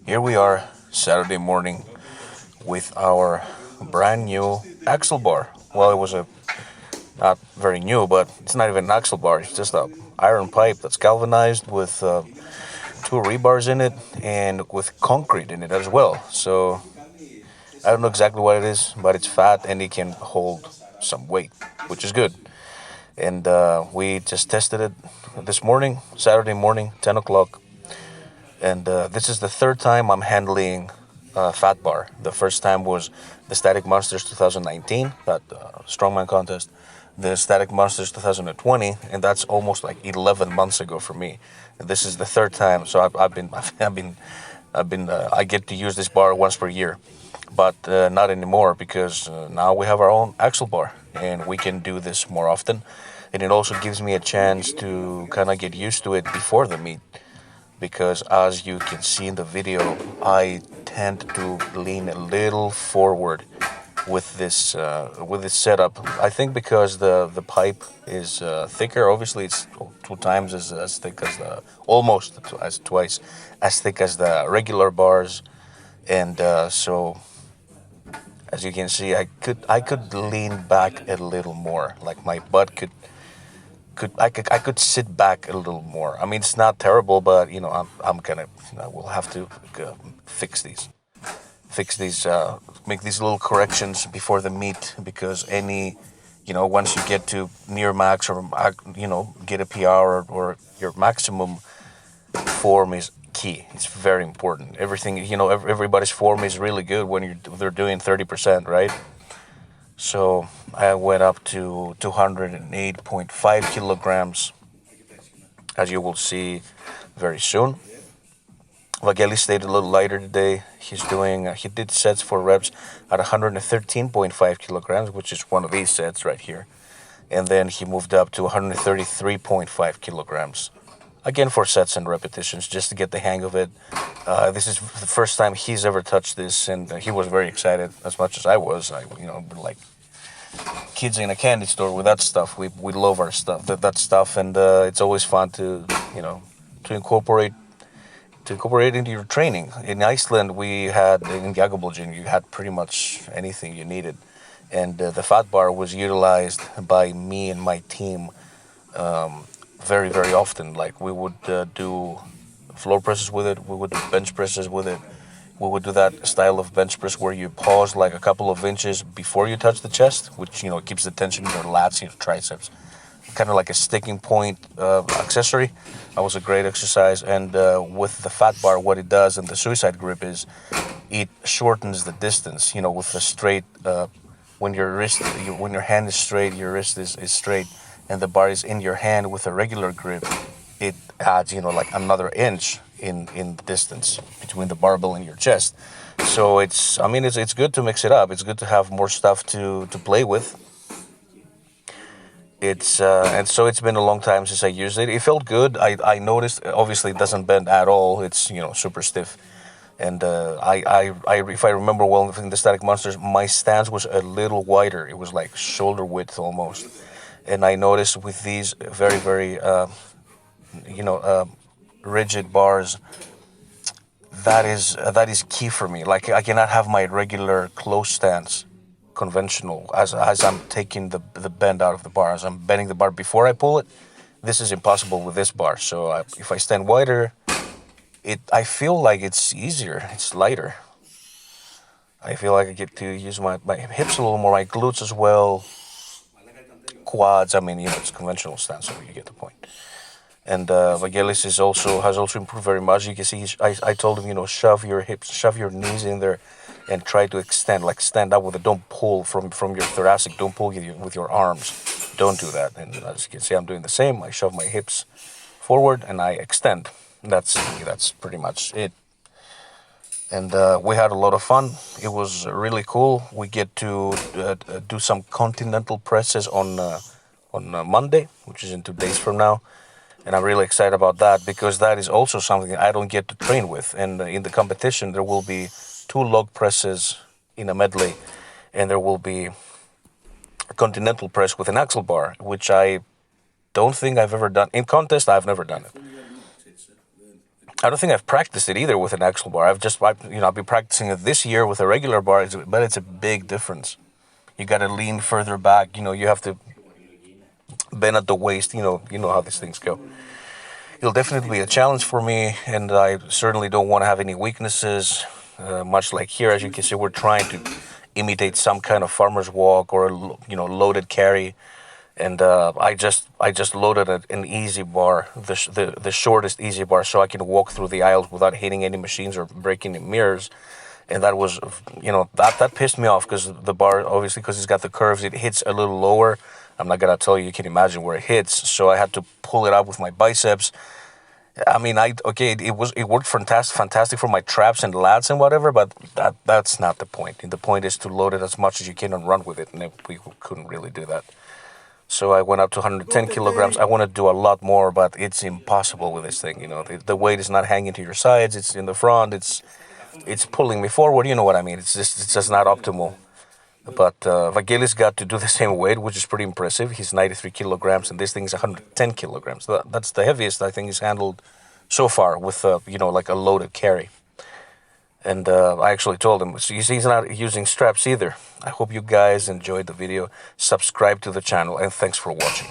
Here we are, Saturday morning, with our brand new axle bar. Well, it was not very new, but it's not even an axle bar. It's just a iron pipe that's galvanized with two rebars in it and with concrete in it as well. So I don't know exactly what it is, but it's fat and it can hold some weight, which is good. And we just tested it this morning, Saturday morning, 10 o'clock. And this is the third time I'm handling fat bar. The first time was the Static Monsters 2019, that strongman contest. The Static Monsters 2020, and that's almost like 11 months ago for me. And this is the third time, so I get to use this bar once per year, but not anymore because now we have our own axle bar, and we can do this more often. And it also gives me a chance to kind of get used to it before the meet. Because as you can see in the video, I tend to lean a little forward with this setup. I think because the pipe is thicker. Obviously, it's two times as thick as twice as thick as the regular bars, and so as you can see, I could lean back a little more. Like my butt I could sit back a little more. I mean, it's not terrible, but we'll have to fix these, make these little corrections before the meet, because once you get to near max or get a PR or your maximum form is key. It's very important. Everything, everybody's form is really good when they're doing 30%, right? So I went up to 208.5 kilograms, as you will see very soon. Vageli stayed a little lighter today. He did sets for reps at 113.5 kilograms, which is one of these sets right here. And then he moved up to 133.5 kilograms. Again, for sets and repetitions, just to get the hang of it. This is the first time he's ever touched this, and he was very excited, as much as I was. We're like kids in a candy store with that stuff. We love our stuff, that stuff, and it's always fun to incorporate into your training. In Iceland, in Gagabulgin, you had pretty much anything you needed, and the fat bar was utilized by me and my team very, very often. Like, we would do floor presses with it, we would do bench presses with it. We would do that style of bench press where you pause like a couple of inches before you touch the chest, which keeps the tension in your lats and your triceps. Kind of like a sticking point accessory. That was a great exercise. And with the fat bar, what it does in the suicide grip is it shortens the distance. With the straight, when your hand is straight, your wrist is straight, and the bar is in your hand with a regular grip, it adds like another inch in distance between the barbell and your chest. So it's good to mix it up. It's good to have more stuff to play with. And so it's been a long time since I used it. It felt good. I noticed, obviously it doesn't bend at all. It's super stiff. And if I remember well in the Static Monsters, my stance was a little wider. It was like shoulder width almost. And I noticed with these very, very rigid bars, that is key for me. Like, I cannot have my regular close stance, conventional, as I'm taking the bend out of the bar, as I'm bending the bar before I pull it. This is impossible with this bar. So if I stand wider, I feel like it's easier, it's lighter. I feel like I get to use my hips a little more, my glutes as well, quads. It's conventional stance, so you get the point. And Vagelis has also improved very much. You can see I told him, shove your hips, shove your knees in there, and try to extend, like stand up with it. Don't pull from your thoracic. Don't pull with your arms. Don't do that. And as you can see, I'm doing the same. I shove my hips forward and I extend. That's pretty much it. And we had a lot of fun. It was really cool. We get to do some continental presses on Monday, which is in 2 days from now. And I'm really excited about that because that is also something I don't get to train with. And in the competition, there will be 2 log presses in a medley, and there will be a continental press with an axle bar, which I don't think I've ever done. In contest, I've never done it. I don't think I've practiced it either with an axle bar. I've been practicing it this year with a regular bar, but it's a big difference. You got to lean further back. You have to bend at the waist. You know how these things go. It'll definitely be a challenge for me, and I certainly don't want to have any weaknesses. Much like here, as you can see, we're trying to imitate some kind of farmer's walk or loaded carry, and I just loaded an easy bar, the shortest easy bar, so I can walk through the aisles without hitting any machines or breaking any mirrors. And that was, that pissed me off because the bar, obviously, because it's got the curves, it hits a little lower. I'm not gonna tell you. You can imagine where it hits. So I had to pull it up with my biceps. I mean, it worked fantastic for my traps and lats and whatever, but that's not the point. And the point is to load it as much as you can and run with it, and we couldn't really do that. So I went up to 110 kilograms. I want to do a lot more, but it's impossible with this thing. The weight is not hanging to your sides. It's in the front. It's pulling me forward. You know what I mean? It's just not optimal. But Vagelis got to do the same weight, which is pretty impressive. He's 93 kilograms, and this thing is 110 kilograms. That's the heaviest I think he's handled so far with, like a loaded carry. And I actually told him, he's not using straps either. I hope you guys enjoyed the video. Subscribe to the channel, and thanks for watching.